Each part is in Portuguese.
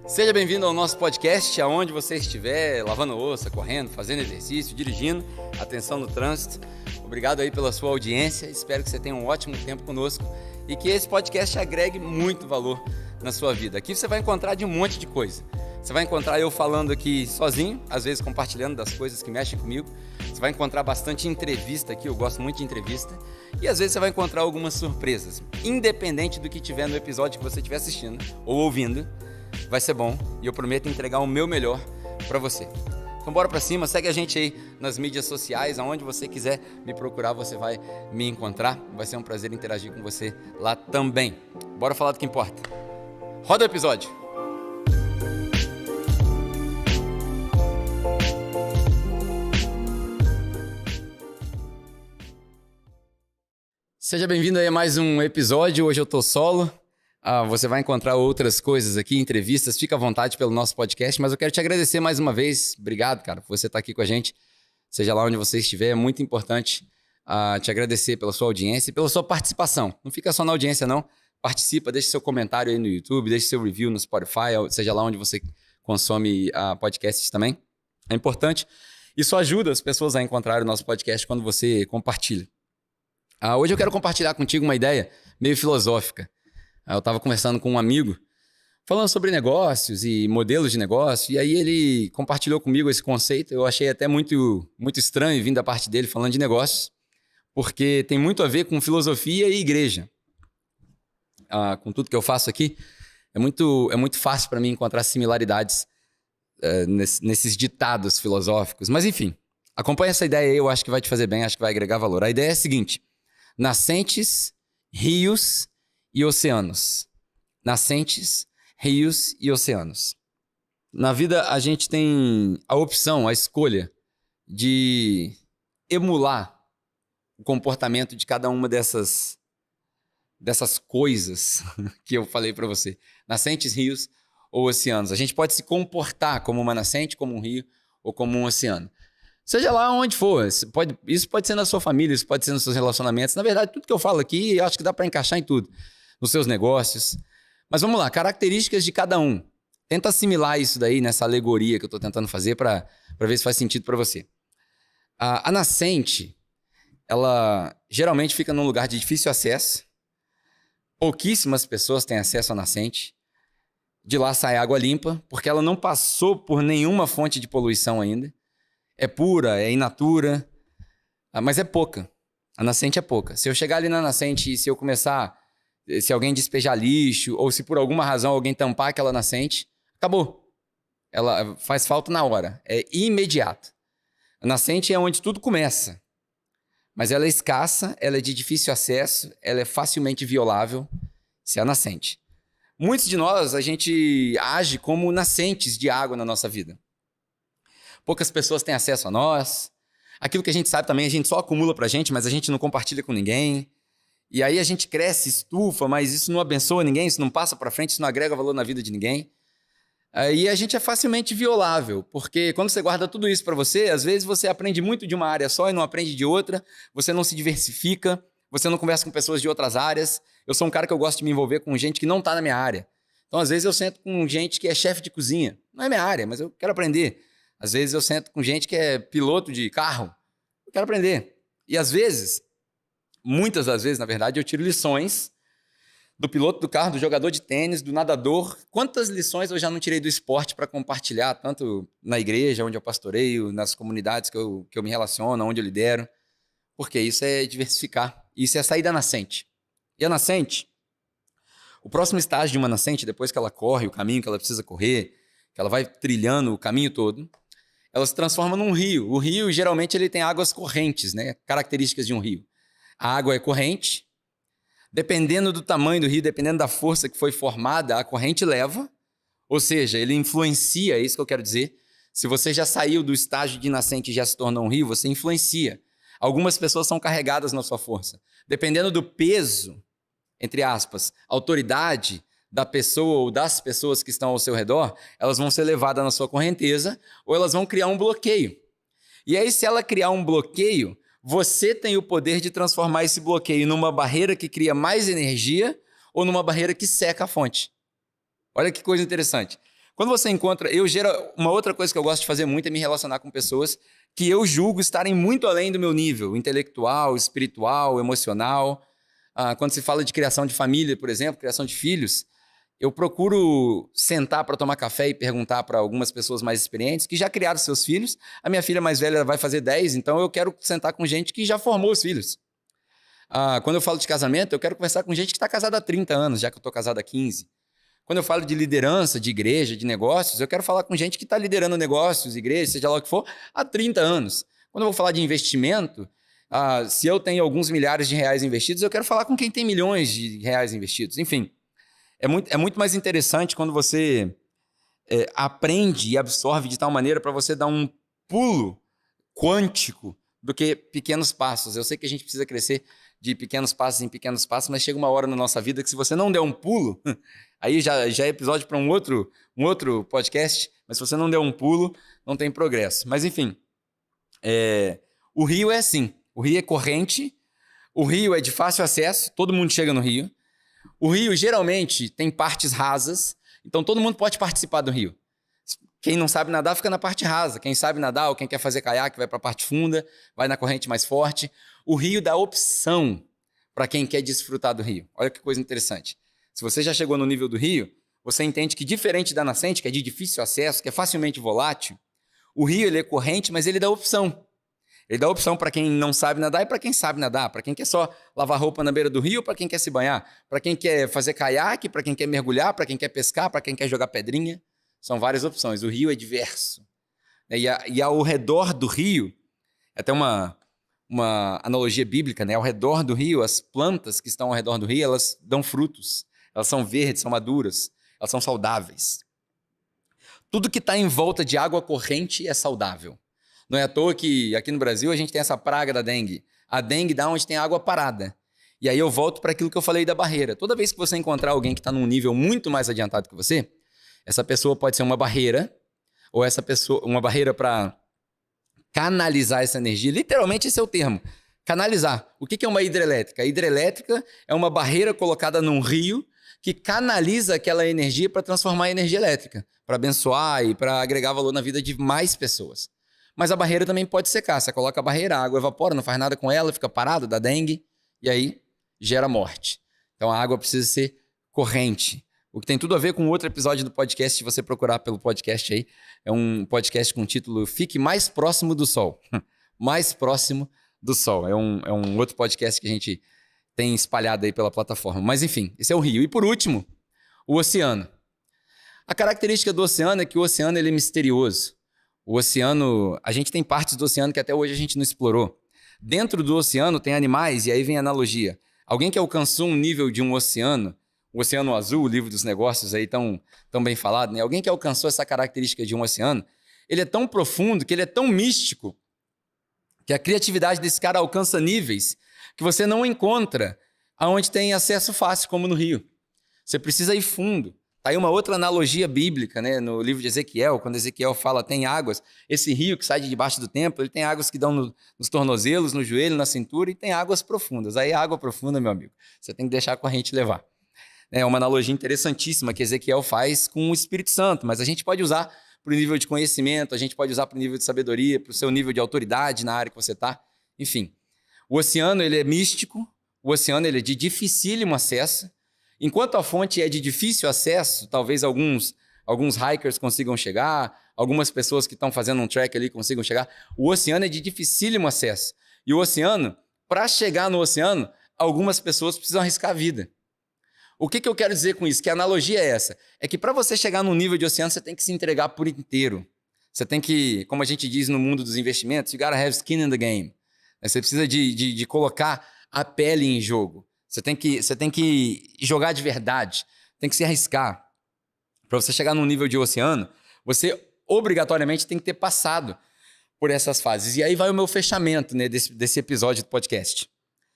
Seja bem-vindo ao nosso podcast, aonde você estiver, lavando louça, correndo, fazendo exercício, dirigindo, atenção no trânsito. Obrigado aí pela sua audiência, espero que você tenha um ótimo tempo conosco e que esse podcast agregue muito valor na sua vida. Aqui você vai encontrar de um monte de coisa. Você vai encontrar eu falando aqui sozinho, às vezes compartilhando das coisas que mexem comigo. Você vai encontrar bastante entrevista aqui, eu gosto muito de entrevista. E às vezes você vai encontrar algumas surpresas. Independente do que tiver no episódio que você estiver assistindo ou ouvindo, vai ser bom e eu prometo entregar o meu melhor para você. Então bora para cima, segue a gente aí nas mídias sociais, aonde você quiser me procurar, você vai me encontrar. Vai ser um prazer interagir com você lá também. Bora falar do que importa. Roda o episódio. Seja bem-vindo aí a mais um episódio. Hoje eu tô solo. Você vai encontrar outras coisas aqui, entrevistas. Fica à vontade pelo nosso podcast, mas eu quero te agradecer mais uma vez. Obrigado, cara, por você estar aqui com a gente. Seja lá onde você estiver, é muito importante te agradecer pela sua audiência e pela sua participação. Não fica só na audiência, não. Participa, deixe seu comentário aí no YouTube, deixe seu review no Spotify, seja lá onde você consome podcasts também. É importante. Isso ajuda as pessoas a encontrarem o nosso podcast quando você compartilha. Hoje eu quero compartilhar contigo uma ideia meio filosófica. Eu estava conversando com um amigo, falando sobre negócios e modelos de negócio, e aí ele compartilhou comigo esse conceito. Eu achei até muito estranho vindo da parte dele falando de negócios, porque tem muito a ver com filosofia e igreja. Com tudo que eu faço aqui, é muito fácil para mim encontrar similaridades nesses ditados filosóficos. Mas enfim, acompanha essa ideia aí, eu acho que vai te fazer bem, acho que vai agregar valor. A ideia é a seguinte: nascentes, rios e oceanos. Nascentes, rios e oceanos. Na vida, a gente tem a opção, a escolha de emular o comportamento de cada uma dessas coisas que eu falei para você. Nascentes, rios ou oceanos. A gente pode se comportar como uma nascente, como um rio ou como um oceano. Seja lá onde for, isso pode ser na sua família, isso pode ser nos seus relacionamentos. Na verdade, tudo que eu falo aqui, eu acho que dá para encaixar em tudo. Nos seus negócios. Mas vamos lá, características de cada um. Tenta assimilar isso daí nessa alegoria que eu estou tentando fazer para ver se faz sentido para você. A nascente, ela geralmente fica num lugar de difícil acesso. Pouquíssimas pessoas têm acesso à nascente. De lá sai água limpa, porque ela não passou por nenhuma fonte de poluição ainda. É pura, é in natura, mas é pouca. A nascente é pouca. Se eu chegar ali na nascente e se eu começar... Se alguém despejar lixo ou se por alguma razão alguém tampar aquela nascente, acabou. Ela faz falta na hora, é imediato. A nascente é onde tudo começa, mas ela é escassa, ela é de difícil acesso, ela é facilmente violável, se é a nascente. Muitos de nós, a gente age como nascentes de água na nossa vida. Poucas pessoas têm acesso a nós. Aquilo que a gente sabe também, a gente só acumula pra gente, mas a gente não compartilha com ninguém. E aí a gente cresce, estufa, mas isso não abençoa ninguém, isso não passa para frente, isso não agrega valor na vida de ninguém. E a gente é facilmente violável, porque quando você guarda tudo isso para você, às vezes você aprende muito de uma área só e não aprende de outra, você não se diversifica, você não conversa com pessoas de outras áreas. Eu sou um cara que eu gosto de me envolver com gente que não está na minha área. Então, às vezes eu sento com gente que é chefe de cozinha, não é minha área, mas eu quero aprender. Às vezes eu sento com gente que é piloto de carro, eu quero aprender. E às vezes... Muitas das vezes, na verdade, eu tiro lições do piloto do carro, do jogador de tênis, do nadador. Quantas lições eu já não tirei do esporte para compartilhar, tanto na igreja, onde eu pastoreio, nas comunidades que eu me relaciono, onde eu lidero. Porque isso é diversificar, isso é sair da nascente. E a nascente, o próximo estágio de uma nascente, depois que ela corre o caminho que ela precisa correr, que ela vai trilhando o caminho todo, ela se transforma num rio. O rio, geralmente, ele tem águas correntes, né? Características de um rio. A água é corrente, dependendo do tamanho do rio, dependendo da força que foi formada, a corrente leva, ou seja, ele influencia, é isso que eu quero dizer. Se você já saiu do estágio de nascente e já se tornou um rio, você influencia. Algumas pessoas são carregadas na sua força. Dependendo do peso, entre aspas, autoridade da pessoa ou das pessoas que estão ao seu redor, elas vão ser levadas na sua correnteza ou elas vão criar um bloqueio. E aí, se ela criar um bloqueio, você tem o poder de transformar esse bloqueio numa barreira que cria mais energia ou numa barreira que seca a fonte. Olha que coisa interessante. Quando você encontra... Uma outra coisa que eu gosto de fazer muito é me relacionar com pessoas que eu julgo estarem muito além do meu nível intelectual, espiritual, emocional. Quando se fala de criação de família, por exemplo, criação de filhos, eu procuro sentar para tomar café e perguntar para algumas pessoas mais experientes que já criaram seus filhos. A minha filha mais velha vai fazer 10, então eu quero sentar com gente que já formou os filhos. Quando eu falo de casamento, eu quero conversar com gente que está casada há 30 anos, já que eu estou casado há 15. Quando eu falo de liderança, de igreja, de negócios, eu quero falar com gente que está liderando negócios, igrejas, seja lá o que for, há 30 anos. Quando eu vou falar de investimento, se eu tenho alguns milhares de reais investidos, eu quero falar com quem tem milhões de reais investidos. Enfim, é muito mais interessante quando você aprende e absorve de tal maneira para você dar um pulo quântico do que pequenos passos. Eu sei que a gente precisa crescer de pequenos passos em pequenos passos, mas chega uma hora na nossa vida que se você não der um pulo, aí já é episódio para um outro podcast, mas se você não der um pulo, não tem progresso. Mas enfim, o rio é assim, o rio é corrente, o rio é de fácil acesso, todo mundo chega no rio. O rio geralmente tem partes rasas, então todo mundo pode participar do rio. Quem não sabe nadar fica na parte rasa. Quem sabe nadar ou quem quer fazer caiaque vai para a parte funda, vai na corrente mais forte. O rio dá opção para quem quer desfrutar do rio. Olha que coisa interessante. Se você já chegou no nível do rio, você entende que diferente da nascente, que é de difícil acesso, que é facilmente volátil, o rio ele é corrente, mas ele dá opção. Ele dá opção para quem não sabe nadar e para quem sabe nadar. Para quem quer só lavar roupa na beira do rio, para quem quer se banhar. Para quem quer fazer caiaque, para quem quer mergulhar, para quem quer pescar, para quem quer jogar pedrinha. São várias opções. O rio é diverso. E ao redor do rio, até uma analogia bíblica, né? Ao redor do rio, as plantas que estão ao redor do rio, elas dão frutos. Elas são verdes, são maduras, elas são saudáveis. Tudo que está em volta de água corrente é saudável. Não é à toa que aqui no Brasil a gente tem essa praga da dengue. A dengue dá onde tem água parada. E aí eu volto para aquilo que eu falei da barreira. Toda vez que você encontrar alguém que está num nível muito mais adiantado que você, essa pessoa pode ser uma barreira, ou uma barreira para canalizar essa energia. Literalmente esse é o termo, canalizar. O que é uma hidrelétrica? A hidrelétrica é uma barreira colocada num rio que canaliza aquela energia para transformar em energia elétrica, para abençoar e para agregar valor na vida de mais pessoas. Mas a barreira também pode secar. Você coloca a barreira, a água evapora, não faz nada com ela, fica parada, dá dengue, e aí gera morte. Então a água precisa ser corrente. O que tem tudo a ver com outro episódio do podcast, se você procurar pelo podcast aí, é um podcast com o título Fique Mais Próximo do Sol. Mais Próximo do Sol. É um outro podcast que a gente tem espalhado aí pela plataforma. Mas enfim, esse é o rio. E por último, o oceano. A característica do oceano é que o oceano ele é misterioso. O oceano, a gente tem partes do oceano que até hoje a gente não explorou. Dentro do oceano tem animais, e aí vem a analogia. Alguém que alcançou um nível de um oceano, o Oceano Azul, o livro dos negócios aí tão bem falado, né? Alguém que alcançou essa característica de um oceano, ele é tão profundo, que ele é tão místico, que a criatividade desse cara alcança níveis que você não encontra aonde tem acesso fácil, como no rio. Você precisa ir fundo. Tá aí uma outra analogia bíblica, né? No livro de Ezequiel, quando Ezequiel fala tem águas, esse rio que sai de debaixo do templo, ele tem águas que dão nos tornozelos, no joelho, na cintura, e tem águas profundas. Aí a água profunda, meu amigo, você tem que deixar a corrente levar. É uma analogia interessantíssima que Ezequiel faz com o Espírito Santo, mas a gente pode usar para o nível de conhecimento, a gente pode usar para o nível de sabedoria, para o seu nível de autoridade na área que você está. Enfim, o oceano ele é místico, o oceano ele é de dificílimo acesso. Enquanto a fonte é de difícil acesso, talvez alguns hikers consigam chegar, algumas pessoas que estão fazendo um trek ali consigam chegar. O oceano é de dificílimo acesso. E o oceano, para chegar no oceano, algumas pessoas precisam arriscar a vida. O que eu quero dizer com isso? Que a analogia é essa. É que para você chegar num nível de oceano, você tem que se entregar por inteiro. Você tem que, como a gente diz no mundo dos investimentos, you gotta have skin in the game. Você precisa de colocar a pele em jogo. Você tem que jogar de verdade. Tem que se arriscar. Para você chegar num nível de oceano, você obrigatoriamente tem que ter passado por essas fases. E aí vai o meu fechamento, né, desse episódio do podcast.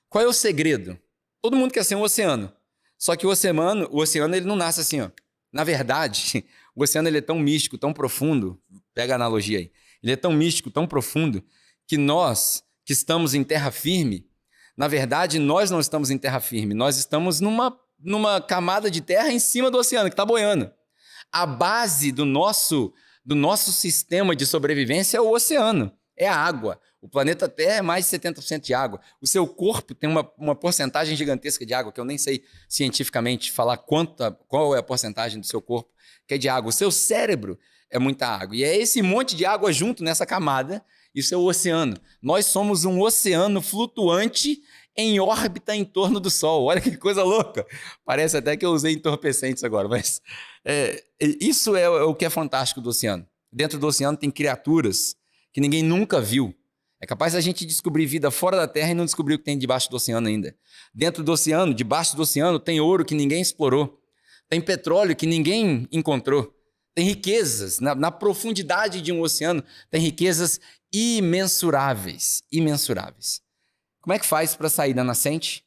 Qual é o segredo? Todo mundo quer ser um oceano. Só que o oceano ele não nasce assim, ó. Na verdade, o oceano ele é tão místico, tão profundo, pega a analogia aí, ele é tão místico, tão profundo, que nós que estamos em terra firme, na verdade, nós não estamos em terra firme, nós estamos numa camada de terra em cima do oceano, que está boiando. a base do nosso sistema de sobrevivência é o oceano, é a água. O planeta Terra é mais de 70% de água. O seu corpo tem uma porcentagem gigantesca de água, que eu nem sei cientificamente falar qual é a porcentagem do seu corpo que é de água. O seu cérebro é muita água. E é esse monte de água junto nessa camada, isso é o oceano. Nós somos um oceano flutuante em órbita em torno do Sol. Olha que coisa louca. Parece até que eu usei entorpecentes agora, mas isso é o que é fantástico do oceano. Dentro do oceano tem criaturas que ninguém nunca viu. É capaz da gente descobrir vida fora da Terra e não descobrir o que tem debaixo do oceano ainda. Dentro do oceano, debaixo do oceano, tem ouro que ninguém explorou. Tem petróleo que ninguém encontrou. Tem riquezas. Na profundidade de um oceano, tem riquezas imensuráveis. Imensuráveis. Como é que faz para sair da nascente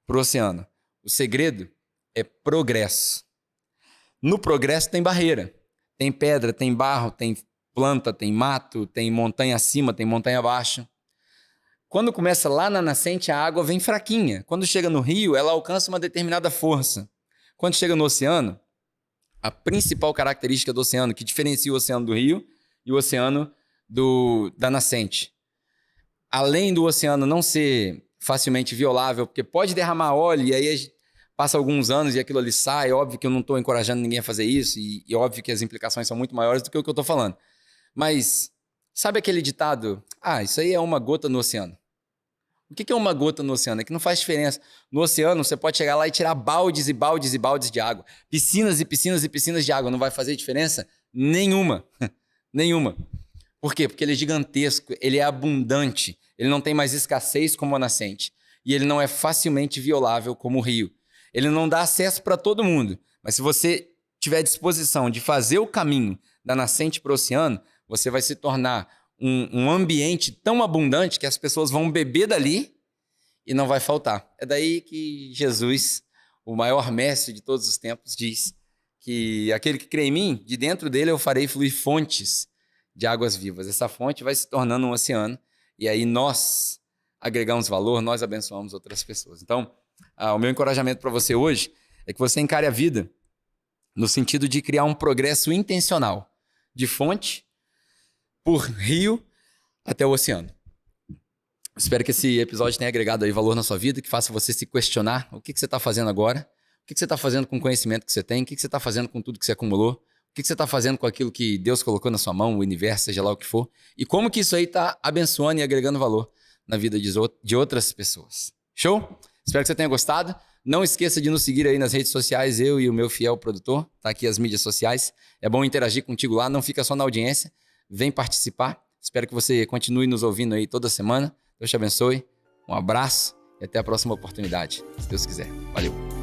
para o oceano? O segredo é progresso. No progresso tem barreira. Tem pedra, tem barro, tem planta, tem mato, tem montanha acima, tem montanha abaixo. Quando começa lá na nascente, a água vem fraquinha. Quando chega no rio, ela alcança uma determinada força. Quando chega no oceano, a principal característica do oceano, que diferencia o oceano do rio e o oceano da nascente. Além do oceano não ser facilmente violável, porque pode derramar óleo e aí passa alguns anos e aquilo ali sai. É óbvio que eu não estou encorajando ninguém a fazer isso e é óbvio que as implicações são muito maiores do que o que eu estou falando. Mas sabe aquele ditado? Isso aí é uma gota no oceano. O que é uma gota no oceano? É que não faz diferença. No oceano, você pode chegar lá e tirar baldes e baldes e baldes de água. Piscinas e piscinas e piscinas de água. Não vai fazer diferença nenhuma. Nenhuma. Por quê? Porque ele é gigantesco, ele é abundante, ele não tem mais escassez como a nascente. E ele não é facilmente violável como o rio. Ele não dá acesso para todo mundo. Mas se você tiver disposição de fazer o caminho da nascente para o oceano, você vai se tornar um ambiente tão abundante que as pessoas vão beber dali e não vai faltar. É daí que Jesus, o maior mestre de todos os tempos, diz que aquele que crê em mim, de dentro dele eu farei fluir fontes de águas vivas. Essa fonte vai se tornando um oceano e aí nós agregamos valor, nós abençoamos outras pessoas. Então, o meu encorajamento para você hoje é que você encare a vida no sentido de criar um progresso intencional de fonte por rio até o oceano. Espero que esse episódio tenha agregado aí valor na sua vida, que faça você se questionar o que você está fazendo agora, o que você está fazendo com o conhecimento que você tem, o que você está fazendo com tudo que você acumulou, o que você está fazendo com aquilo que Deus colocou na sua mão, o universo, seja lá o que for, e como que isso aí está abençoando e agregando valor na vida de outras pessoas. Show? Espero que você tenha gostado. Não esqueça de nos seguir aí nas redes sociais, eu e o meu fiel produtor, tá aqui as mídias sociais. É bom interagir contigo lá, não fica só na audiência, vem participar. Espero que você continue nos ouvindo aí toda semana. Deus te abençoe, um abraço e até a próxima oportunidade, se Deus quiser. Valeu!